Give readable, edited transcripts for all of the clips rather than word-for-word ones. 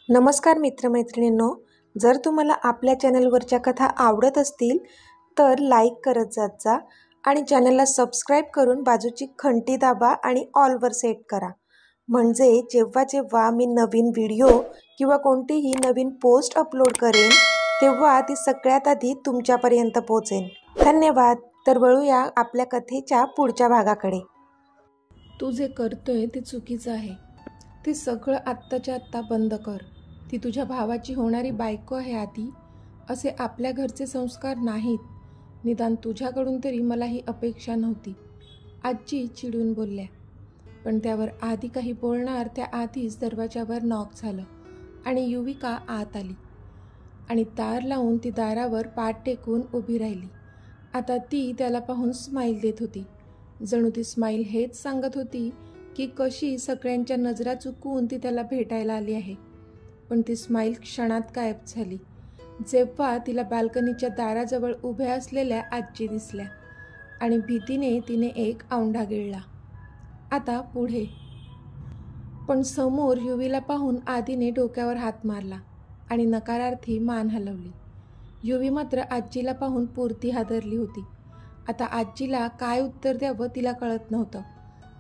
नमस्कार मित्रमैत्रिणींनो, जर तुम्हाला आपल्या चॅनलवरच्या कथा आवडत असतील तर लाईक करत जात जा आणि चॅनलला सबस्क्राईब करून बाजूची घंटी दाबा आणि ऑलवर सेट करा. म्हणजे जेव्हा जेव्हा मी नवीन व्हिडिओ किंवा कोणतीही नवीन पोस्ट अपलोड करेन तेव्हा ती सगळ्यात आधी तुमच्यापर्यंत पोहोचेल. धन्यवाद. तर वळूया आपल्या कथेच्या पुढच्या भागाकडे. तू जे करतोय ते चुकीचं आहे. ते सगळं आत्ताच्या आत्ता बंद कर. ती तुझ्या भावाची होणारी बायको आहे आधी. असे आपल्या घरचे संस्कार नाहीत. निदान तुझ्याकडून तरी मला ही अपेक्षा नव्हती, आजी चिडून बोलल्या. पण त्यावर आधी काही बोलणार त्याआधीच दरवाजावर नॉक झालं आणि युविका आत आली आणि दार लावून ती दारावर पाठ टेकून उभी राहिली. आता ती त्याला पाहून स्माईल देत होती. जणू ती स्माईल हेच सांगत होती की कशी सगळ्यांच्या नजरा चुकवून ती त्याला भेटायला आली आहे. पण ती स्माईल क्षणात गायब झाली जेव्हा तिला बाल्कनीच्या दाराजवळ उभ्या असलेल्या आजी दिसल्या आणि भीतीने तिने एक औंढा गिळला. आता पुढे. पण समोर युवीला पाहून आधीने डोक्यावर हात मारला आणि नकारार्थी मान हलवली. युवी मात्र आजीला पाहून पुरती हादरली होती. आता आजीला काय उत्तर द्यावं तिला कळत नव्हतं.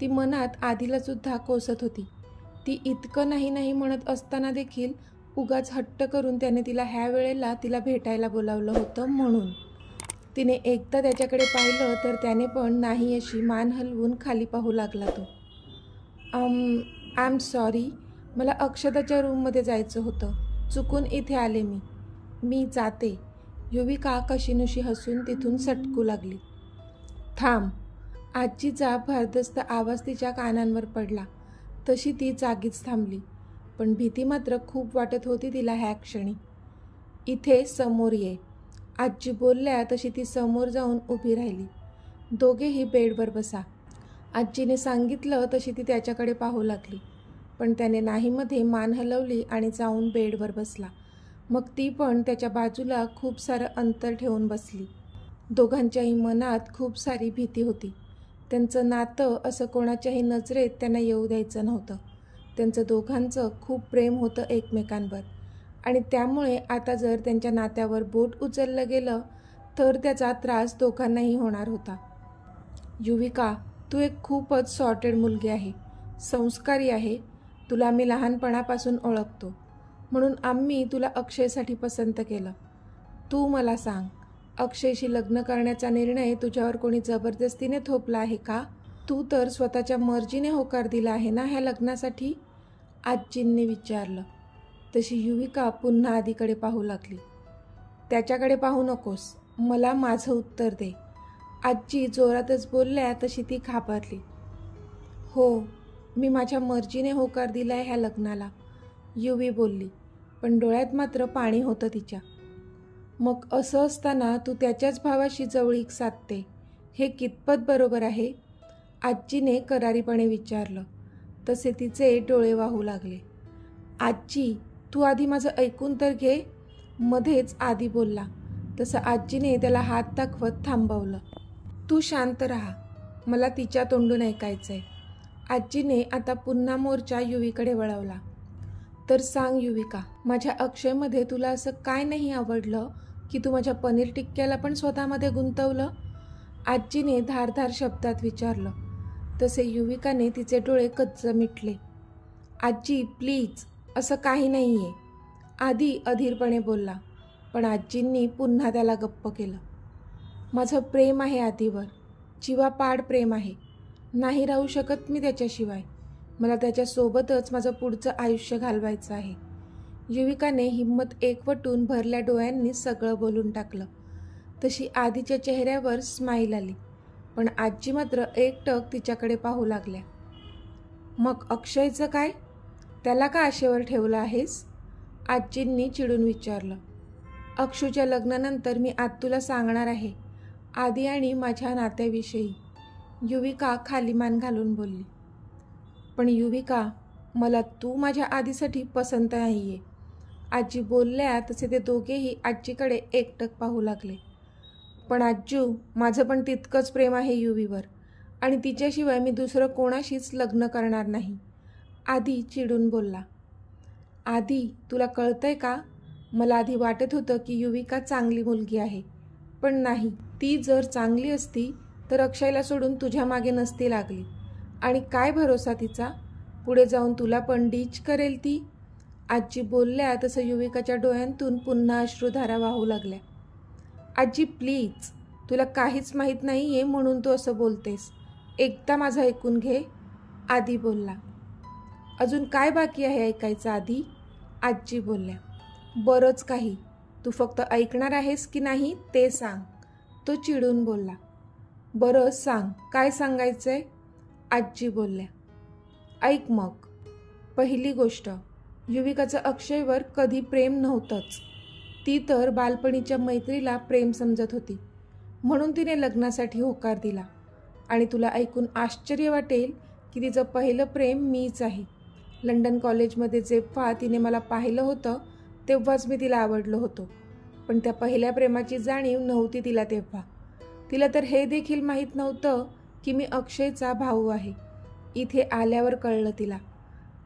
ती मनात आधीला सुद्धा कोसत होती. ती इतकं नाही नाही म्हणत असताना देखील उगाच हट्ट करून त्याने तिला ह्या वेळेला तिला भेटायला बोलावलं होतं म्हणून. तिने एकदा त्याच्याकडे पाहिलं तर त्याने पण नाही अशी मान हलवून खाली पाहू लागला तो. आय एम सॉरी, मला अक्षताच्या रूममध्ये जायचं होतं. चुकून इथे आले मी जाते. युविका कशीनुशी हसून तिथून सटकू लागली. थांब. आजीचा भारदस्त आवाज तिच्या कानांवर पडला. तशी ती जागीच थांबली. पण भीती मात्र खूप वाटत होती तिला ह्या क्षणी. इथे समोर ये, आजी बोलल्या तशी ती समोर जाऊन उभी राहिली. दोघेही बेडवर बसा, आजीने सांगितलं तशी ती त्याच्याकडे पाहू लागली. पण त्याने नाहीमध्ये मान हलवली आणि जाऊन बेडवर बसला. मग ती पण त्याच्या बाजूला खूप सारं अंतर ठेवून बसली. दोघांच्याही मनात खूप सारी भीती होती. त्यांचं नातं असं कोणाच्याही नजरेत त्यांना येऊ द्यायचं नव्हतं. त्यांचं दोघांचं खूप प्रेम होतं एकमेकांवर आणि त्यामुळे आता जर त्यांच्या नात्यावर बोट उचललं गेलं तर त्याचा त्रास दोघांनाही होणार होता. युविका, तू एक खूपच सॉर्टेड मुलगी आहे, संस्कारी आहे. तुला आम्ही लहानपणापासून ओळखतो म्हणून आम्ही तुला अक्षयसाठी पसंत केलं. तू मला सांग, अक्षयशी लग्न करण्याचा निर्णय तुझ्यावर कोणी जबरदस्तीने थोपला आहे का? तू तर स्वतःच्या मर्जीने होकार दिला आहे ना ह्या लग्नासाठी? आजींनी विचारलं. तशी युविका पुन्हा आधीकडे पाहू लागली. त्याच्याकडे पाहू नकोस, मला माझं उत्तर दे. आजी जोरातच बोलल्या तशी ती घाबरली. हो, मी माझ्या मर्जीने होकार दिलाय ह्या लग्नाला, युवी बोलली. पण डोळ्यात मात्र पाणी होतं तिच्या. मग असं असताना तू त्याच्याच भावाशी जवळीक साधते, हे कितपत बरोबर आहे? आजीने करारीपणे विचारलं. तसे तिचे डोळे वाहू लागले. आजी, तू आधी माझं ऐकून तर घे, मध्येच आधी बोलला. तसं आजीने त्याला हात दाखवत थांबवलं. तू शांत राहा, मला तिच्या तोंडून ऐकायचंय. आजीने आता पुन्हा मोर्चा युवीकडे वळवला. तर सांग युविका, माझ्या अक्षयमध्ये तुला असं काय नाही आवडलं की तू माझ्या पनीर टिक्क्याला पण स्वतःमध्ये गुंतवलं? आजीने धारधार शब्दात विचारलं. तसे युविकाने तिचे डोळे कच्च मिटले. आजी प्लीज, असं काही नाही आहे, आधी अधीरपणे बोलला. पण आजींनी पुन्हा त्याला गप्प केलं. माझं प्रेम आहे आधीवर, जीवापाड प्रेम आहे. नाही राहू शकत मी त्याच्याशिवाय. मला त्याच्यासोबतच माझं पुढचं आयुष्य घालवायचं आहे. युविकाने हिंमत एकवटून भरल्या डोळ्यांनी सगळं बोलून टाकलं. तशी आधीच्या चेहऱ्यावर स्माईल आली. पण आजी मात्र एकटक तिच्याकडे पाहू लागल्या. मग अक्षयचं काय? त्याला का आशेवर ठेवलं आहेस? आजींनी चिडून विचारलं. अक्षूच्या लग्नानंतर मी आज तुला सांगणार आहे, आधी आणि माझ्या नात्याविषयी, युविका खाली मान घालून बोलली. पण युविका, मला तू माझ्या आधीसाठी पसंत नाही आहे, आजी बोलल्या. तसे ते दोघेही आजीकडे एकटक पाहू लागले. पण आज्जू, माझं पण तितकंच प्रेम आहे युवीवर आणि तिच्याशिवाय मी दुसरं कोणाशीच लग्न करणार नाही, आधी चिडून बोलला. आधी तुला कळतंय का? मला आधी वाटत होतं की युविका चांगली मुलगी आहे, पण नाही. ती जर चांगली असती तर अक्षयला सोडून तुझ्या मागे नसती लागली. आणि काय भरोसा तिचा? पुढे जाऊन तुला पण डीच करेल ती. आजी बोलल्या तसं युविकाच्या डोळ्यांतून पुन्हा अश्रुधारा वाहू लागल्या. आजी प्लीज, तुला काहीच माहीत नाही आहे म्हणून तू असं बोलतेस. एकदा माझं ऐकून घे. आदी बोलला. अजून काय बाकी आहे ऐकायचं आधी? आजी बोलल्या. बरंच काही. तू फक्त ऐकणार आहेस की नाही ते सांग. तो चिडून बोलला. बरं सांग, काय सांगायचंय? आजी बोलल्या. ऐक मग. पहिली गोष्ट, युविकाचं अक्षयवर कधी प्रेम नव्हतंच. ती तर बालपणीच्या मैत्रीला प्रेम समजत होती, म्हणून तिने लग्नासाठी होकार दिला. आणि तुला ऐकून आश्चर्य वाटेल की तिचं पहिलं प्रेम मीच आहे. लंडन कॉलेजमध्ये जेव्हा तिने मला पाहिलं होतं तेव्हाच मी तिला आवडलो होतो. पण त्या पहिल्या प्रेमाची जाणीव नव्हती तिला तेव्हा. तिला तर हे देखील माहीत नव्हतं की मी अक्षयचा भाऊ आहे. इथे आल्यावर कळलं तिला.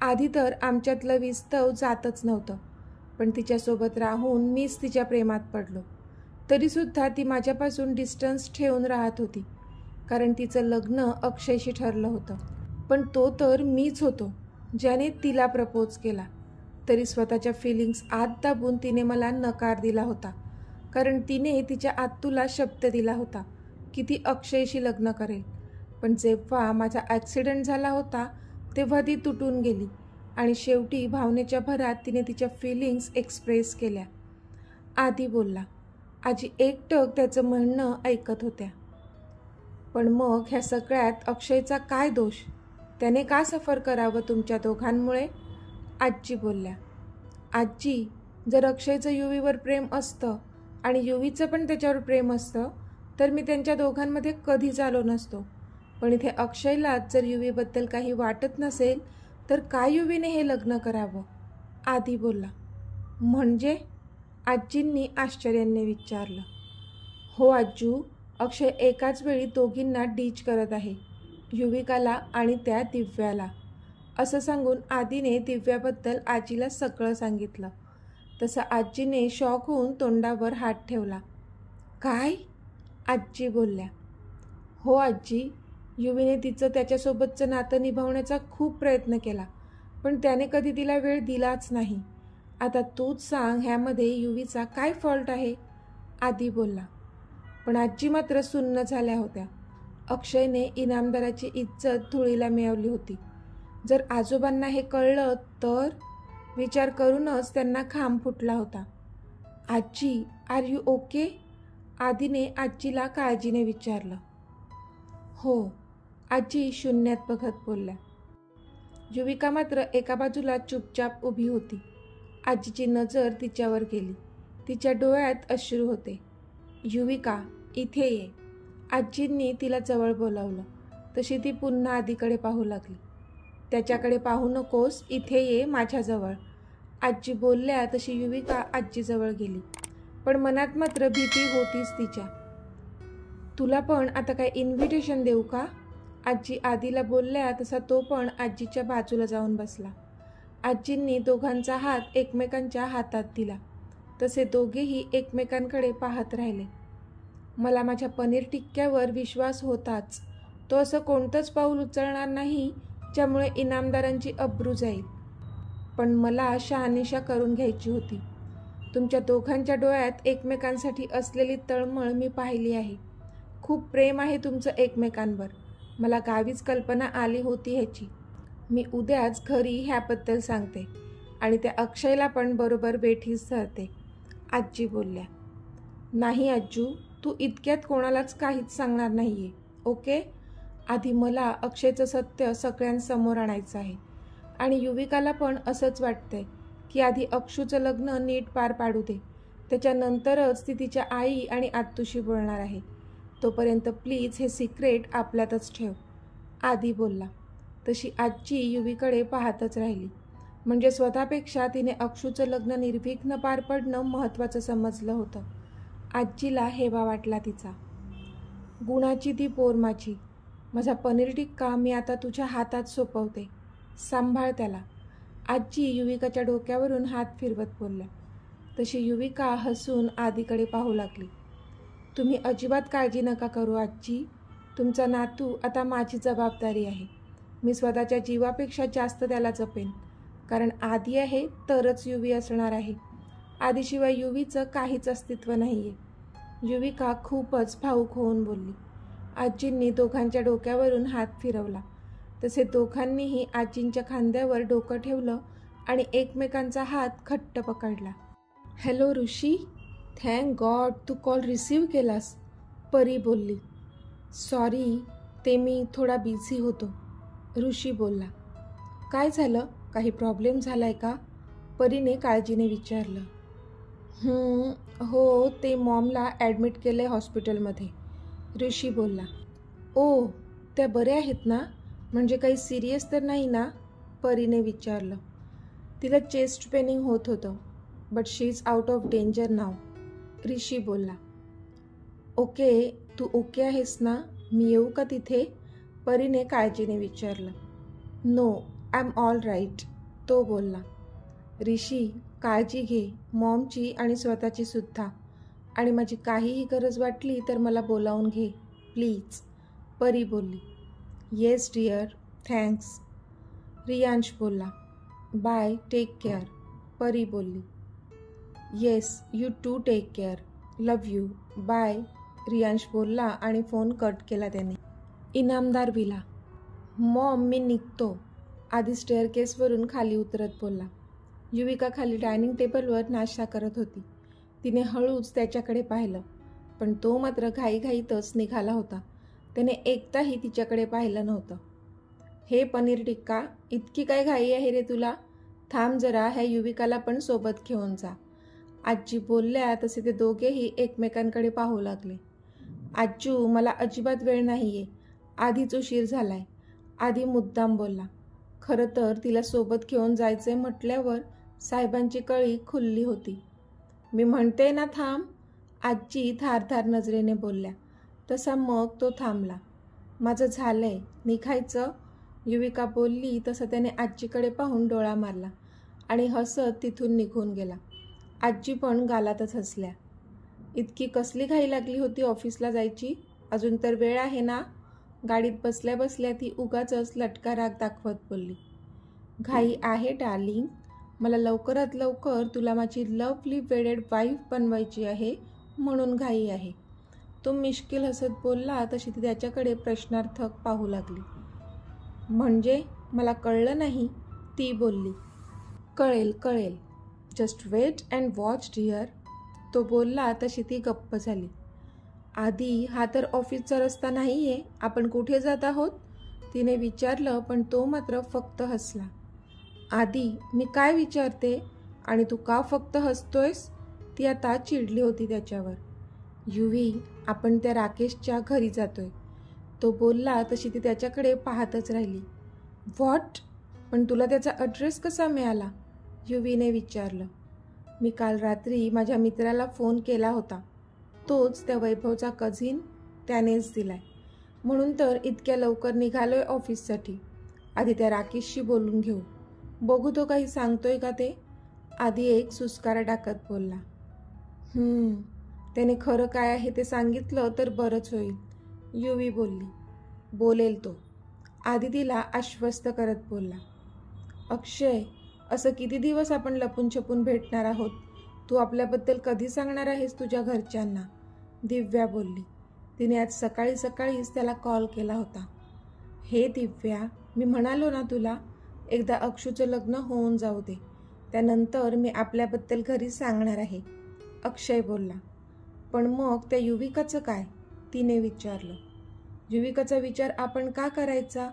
आधी तर आमच्यातलं विस्तव जातच नव्हतं, पण तिच्यासोबत राहून मीच तिच्या प्रेमात पडलो. तरीसुद्धा ती माझ्यापासून डिस्टन्स ठेवून राहत होती, कारण तिचं लग्न अक्षयशी ठरलं होतं. पण तो तर मीच होतो ज्याने तिला प्रपोज केला. तरी स्वतःच्या फिलिंग्स आत दाबून तिने मला नकार दिला होता, कारण तिने तिच्या आत्तूला शब्द दिला होता की ती अक्षयशी लग्न करेल. पण जेव्हा माझा ॲक्सिडेंट झाला होता तेव्हा ती तुटून गेली आणि शेवटी भावनेच्या भरात तिने तिच्या फिलिंग्स एक्सप्रेस केल्या. आदी बोलला. आजी एकटक त्याचं म्हणणं ऐकत होत्या. पण मग ह्या सगळ्यात अक्षयचा काय दोष? त्याने का सफर करावं तुमच्या दोघांमुळे? आजी बोलल्या. आजी, जर अक्षयचं युवीवर प्रेम असतं आणि युवीचं पण त्याच्यावर प्रेम असतं तर मी त्यांच्या दोघांमध्ये कधीच आलो नसतो. पण इथे अक्षयलाच जर युवीबद्दल काही वाटत नसेल तर काय युवीने हे लग्न करावं? आदी बोलला. म्हणजे? आजींनी आश्चर्याने विचारलं. हो आजू, अक्षय एकाच वेळी दोघींना डीच करत आहे, युविकाला आणि त्या दिव्याला. असं सांगून आदीने दिव्याबद्दल आजीला सगळं सांगितलं. तसं आजीने शॉक होऊन तोंडावर हात ठेवला. काय? आजी बोलल्या. हो आजी, युवीने तिचं त्याच्यासोबतचं नातं निभावण्याचा खूप प्रयत्न केला, पण त्याने कधी तिला वेळ दिलाच नाही. आता तूच सांग, ह्यामध्ये युवीचा काय फॉल्ट आहे? आदी बोलला. पण आजी मात्र सुन्न झाल्या होत्या. अक्षयने इनामदाराची इज्जत धुळीला मिळवली होती. जर आजोबांना हे कळलं तर? विचार करूनच त्यांना घाम फुटला होता. आजी, आर यू ओके? आदीने आजीला काळजीने विचारलं. हो, आजी शून्यात बघत बोलल्या. युविका मात्र एका बाजूला चुपचाप उभी होती. आजीची नजर तिच्यावर गेली. तिच्या डोळ्यात अश्रू होते. युविका, इथे ये. आजींनी तिला जवळ बोलावलं. तशी ती पुन्हा आदीकडे पाहू लागली. त्याच्याकडे पाहू नकोस, इथे ये माझ्याजवळ. आजी बोलल्या तशी युविका आजीजवळ गेली. पण मनात मात्र भीती होतीच तिच्या. तुला पण आता काय इन्व्हिटेशन देऊ का? आजी आदीला बोलल्या तसा तो पण आजीच्या बाजूला जाऊन बसला. आजींनी दोघांचा हात एकमेकांच्या हातात दिला. तसे दोघेही एकमेकांकडे पाहत राहिले. मला माझ्या पनीर टिक्क्यावर विश्वास होताच. तो असं कोणतंच पाऊल उचलणार नाही ज्यामुळे इनामदारांची अब्रू जाईल. पण मला शहानिशा करून घ्यायची होती. तुमच्या दोघांच्या डोळ्यात एकमेकांसाठी असलेली तळमळ मी पाहिली आहे. खूप प्रेम आहे तुमचं एकमेकांवर. मला गावीच कल्पना आली होती ह्याची. मी उद्याच घरी ह्याबद्दल सांगते आणि त्या अक्षयला पण बरोबर बेठीस धरते. आजी बोलल्या. नाही आजू, तू इतक्यात कोणालाच काहीच सांगणार नाही आहे, ओके? आधी मला अक्षयचं सत्य सगळ्यांसमोर आणायचं आहे आणि युविकाला पण असंच वाटतंय की आधी अक्षूचं लग्न नीट पार पाडू दे. त्याच्यानंतरच ती तिच्या आई आणि आत्तूशी बोलणार आहे. तोपर्यंत प्लीज हे सिक्रेट आपल्यातच ठेव. आदी बोलला. तशी आजी युवीकडे पाहतच राहिली. म्हणजे स्वतःपेक्षा तिने अक्षूचं लग्न निर्विघ्न पार पडणं महत्त्वाचं समजलं होतं. आजीला हेवा वाटला तिचा. गुणाची ती पोर माझी. माझा पनीर टिक्का मी आता तुझ्या हातात सोपवते. सांभाळ त्याला. आजी युविकाच्या डोक्यावरून हात फिरवत बोलल्या. तशी युविका हसून आधीकडे पाहू लागली. तुम्ही अजिबात काळजी नका करू आजी. तुमचा नातू आता माझी जबाबदारी आहे. मी स्वतःच्या जीवापेक्षा जास्त त्याला जपेन. कारण आधी आहे तरच युवी असणार आहे. आधीशिवाय युवीचं काहीच अस्तित्व नाही आहे. युविका खूपच भावूक होऊन बोलली. आजींनी दोघांच्या डोक्यावरून हात फिरवला. तसे दोघांनीही आजींच्या खांद्यावर डोकं ठेवलं आणि एकमेकांचा हात घट्ट पकडला. हॅलो ऋषी, थँक गॉड तू कॉल रिसीव्ह केलास, परी बोलली. सॉरी, ते मी थोडा बिझी होतो, ऋषी बोलला. काय झालं, काही प्रॉब्लेम झाला आहे का, परीने काळजीने विचारलं. हो, ते मॉमला ॲडमिट केलं आहे हॉस्पिटलमध्ये, ऋषी बोलला. ओ, त्या बऱ्या आहेत ना, म्हणजे काही सिरियस तर नाही ना, परीने विचारलं. तिला चेस्ट पेनिंग होत होतं, but she is out of danger now, Rishi बोलला. ओके, तू ओके आहेस ना, मी येऊ का तिथे, परीने काळजीने विचारलं. No, I am all right, तो बोलला. ऋषी, काळजी घे, मॉमची आणि स्वतःची सुद्धा, आणि माझी काहीही गरज वाटली तर मला बोलावून घे प्लीज, परी बोलली. येस डिअर, थँक्स, रियांश बोलला. बाय, टेक केअर, परी बोलली. Yes, you too take care, love you, bye, Riyansh बोलला आणि फोन कट केला त्याने. इनामदार विला. मॉम, मी निघतो, आधी स्टेअरकेसवरून खाली उतरत बोलला. युविका खाली डायनिंग टेबलवर नाश्ता करत होती. तिने हळूच त्याच्याकडे पाहिलं, पण तो मात्र घाईघाईतच निघाला होता. त्याने एकदाही तिच्याकडे पाहिलं नव्हतं. हे पनीर टिक्का, इतकी काय घाई आहे रे तुला, थांब जरा, ह्या युविकाला पण सोबत घेऊन जा, आजी बोलल्या. तसे ते दोघेही एकमेकांकडे पाहू लागले. आज्जू, मला अजिबात वेळ नाही आहे, आधीच उशीर झालाय, आधी मुद्दाम बोलला. खरं तर तिला सोबत घेऊन जायचे म्हटल्यावर साहेबांची कळी खुलली होती. मी म्हणते ना थांब, आजी धारधार नजरेने बोलल्या. तसा मग तो थांबला. माझं झालंय, निघायचं, युविका बोलली. तसं त्याने आजीकडे पाहून डोळा मारला आणि हसत तिथून निघून गेला. आजी पण गालातच हसल्या. इतकी कसली घाई लागली होती ऑफिसला जायची, अजून तर वेळ आहे ना, गाडीत बसल्या बसल्या ती उगाचच लटका राग दाखवत बोलली. घाई आहे डार्लिंग, मला लवकरात लवकर तुला माझी लवली वेडेड वाईफ बनवायची आहे, म्हणून घाई आहे, तो मिश्किल हसत बोलला. तशी ती त्याच्याकडे प्रश्नार्थक पाहू लागली. म्हणजे मला कळलं नाही, ती बोलली. कळेल कळेल, just wait and watch dear, तो बोलला. तशी ती गप्प झाली. आधी, हा तर ऑफिसचा रस्ता नाही आहे, आपण कुठे जात आहोत, तिने विचारलं. पण तो मात्र फक्त हसला. आधी, मी काय विचारते आणि तू का फक्त हसतोयस, ती आता चिडली होती त्याच्यावर. युवी, आपण त्या राकेशच्या घरी जातोय, तो बोलला. तशी ती त्याच्याकडे पाहतच राहिली. व्हॉट, पण तुला त्याचा ॲड्रेस कसा मिळाला, युवीने विचारलं. मी काल रात्री माझ्या मित्राला फोन केला होता, तोच त्या वैभवचा कझिन, त्यानेच दिलाय, म्हणून तर इतक्या लवकर निघालोय ऑफिससाठी. आधी त्या राकेशशी बोलून घेऊ, बघू तो काही सांगतोय का ते, आधी एक सुस्कारा टाकत बोलला. त्याने खरं काय आहे ते सांगितलं तर बरंच होईल, युवी बोलली. बोलेल तो, आधी तिला आश्वस्त करत बोलला. अक्षय, असं किती दिवस आपण लपून छपून भेटणार आहोत, तू आपल्याबद्दल कधी सांगणार आहेस तुझ्या घरच्यांना, दिव्या बोलली. तिने आज सकाळी सकाळीच त्याला कॉल केला होता. हे दिव्या, मी म्हणालो ना तुला, एकदा अक्षूचं लग्न होऊन जाऊ दे, त्यानंतर मी आपल्याबद्दल घरी सांगणार आहे, अक्षय बोलला. पण मग त्या युविकाचं काय, तिने विचारलं. युविकाचा विचार आपण का करायचा,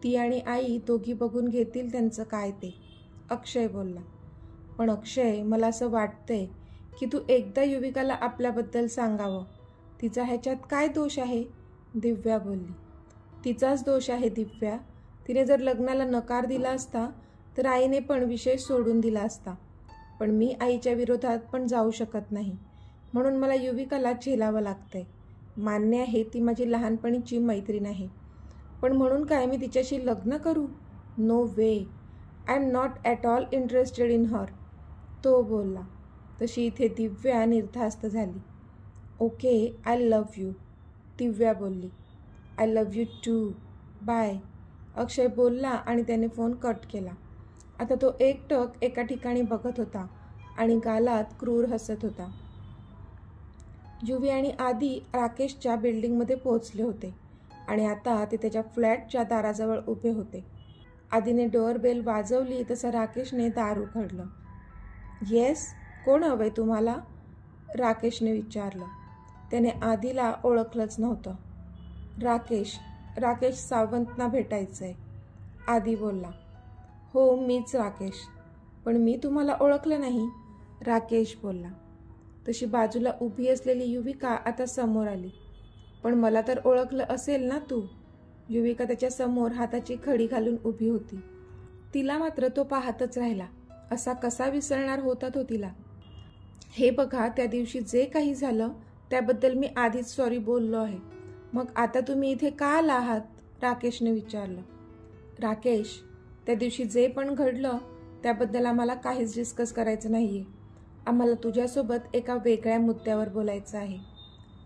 ती आणि आई दोघी बघून घेतील त्यांचं काय ते, अक्षय बोलला. पण अक्षय, मला असं वाटतंय की तू एकदा युविकाला आपल्याबद्दल सांगावं, तिचा ह्याच्यात काय दोष आहे, दिव्या बोलली. तिचाच दोष आहे दिव्या, तिने जर लग्नाला नकार दिला असता तर आईने पण विषय सोडून दिला असता, पण मी आईच्या विरोधात पण जाऊ शकत नाही, म्हणून मला युविकाला झेलावं लागतंय. मान्य आहे ती माझी लहानपणीची मैत्रीण आहे, पण म्हणून काय मी तिच्याशी लग्न करू, no way, I am not at all interested in her. तो बोलला. तशी इथे दिव्या निर्धास्त झाली. Okay, I love you. Divya बोलली. I love you too. Bye. Akshay बोलला आणि त्याने फोन कट केला. आता तो एकटक एका ठिकाणी बघत होता आणि गालात क्रूर हसत होता. युवी आणि आदी राकेशच्या बिल्डिंगमध्ये पोहोचले होते आणि आता ते त्याच्या फ्लॅटच्या दाराजवळ उभे होते. आदीने डोअरबेल वाजवली तसं राकेशने दार उघडलं. येस, कोण हवंय तुम्हाला? राकेशने विचारलं. त्याने आदीला ओळखलंच नव्हतं. राकेश सावंतना भेटायचं आहे. आदी बोलला. हो, मीच राकेश. पण मी तुम्हाला ओळखलं नाही. राकेश बोलला. तशी बाजूला उभी असलेली युविका आता समोर आली. पण मला तर ओळखलं असेल ना तू? युविका त्याच्या समोर हाताची खडी घालून उभी होती. तिला मात्र तो पाहतच राहिला. असा कसा विसरणार होता तो तिला? हे बघा, त्या दिवशी जे काही झालं त्याबद्दल मी आधीच सॉरी बोललो आहे. मग आता तुम्ही इथे का आला आहात? राकेशने विचारलं. राकेश, त्या दिवशी जे पण घडलं त्याबद्दल आम्हाला काहीच डिस्कस करायचं नाही आहे. आम्हाला तुझ्यासोबत एका वेगळ्या मुद्द्यावर बोलायचं आहे.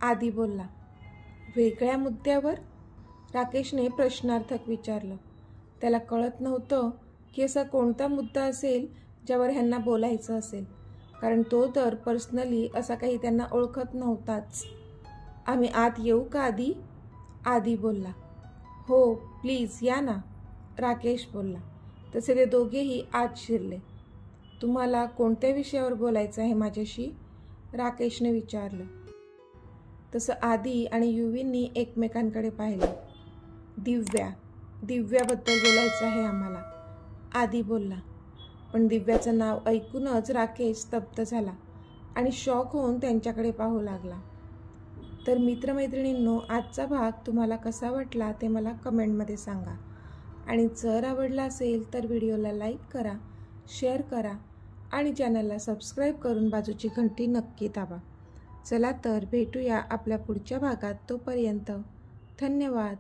आदी बोलला. वेगळ्या मुद्द्यावर? राकेशने प्रश्नार्थक विचारलं. त्याला कळत नव्हतं की असा कोणता मुद्दा असेल ज्यावर ह्यांना बोलायचं असेल, कारण तो तर पर्सनली असा काही त्यांना ओळखत नव्हताच. आम्ही आत येऊ का आदी? आदी बोलला. हो, प्लीज या ना. राकेश बोलला. तसे ते दोघेही आत शिरले. तुम्हाला कोणत्या विषयावर बोलायचं आहे माझ्याशी? राकेशने विचारलं. तसं आदी आणि युवींनी एकमेकांकडे पाहिलं. दिव्याबद्दल बोलायचं आहे आम्हाला, आदी बोलला. पण दिव्याचं नाव ऐकूनच राकेश स्तब्ध झाला आणि शॉक होऊन त्यांच्याकडे पाहू लागला. तर मित्रमैत्रिणींनो, आजचा भाग तुम्हाला कसा वाटला ते मला कमेंटमध्ये सांगा. आणि जर आवडला असेल तर व्हिडिओला लाईक करा, शेअर करा आणि चॅनलला सबस्क्राईब करून बाजूची घंटी नक्की दाबा. चला तर भेटूया आपल्या पुढच्या भागात. तोपर्यंत धन्यवाद.